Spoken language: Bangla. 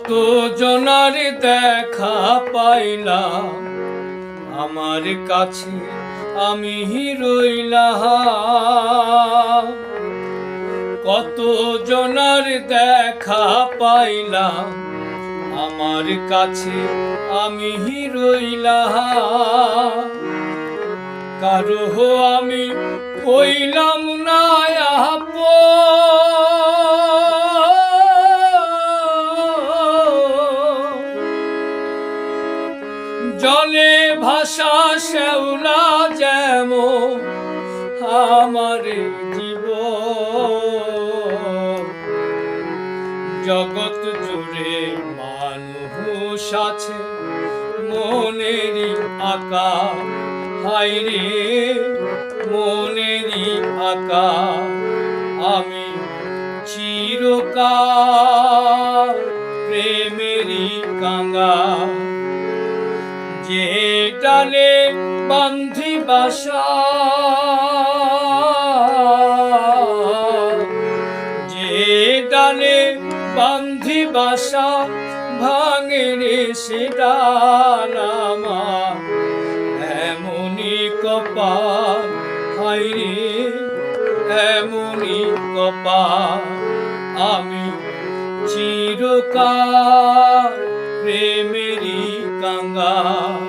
কত জনার দেখা পাইলাম, আমার কাছে আমি রইলাম। কত জনার দেখা পাইলাম, আমার কাছে আমি রইলাম। কারো আমি কইলাম না জলে ভাষা শ্যাওলা যেমন আমার জীবন। জগৎ জুড়ে মানুষ আছে মনেরই আকা, হায়রে মনেরই আকা। আমি চিরকাল প্রেমেরই কাঙ্গাল, যে ডালে বান্ধি বাসা, যে ডালে বান্ধি বাসা ভাঙে রে সে ডাল আমার। এমনই কপাল, হায়রে এমনই কপাল। আমি চিরকাল প্রেমেরই কাঙ্গাল।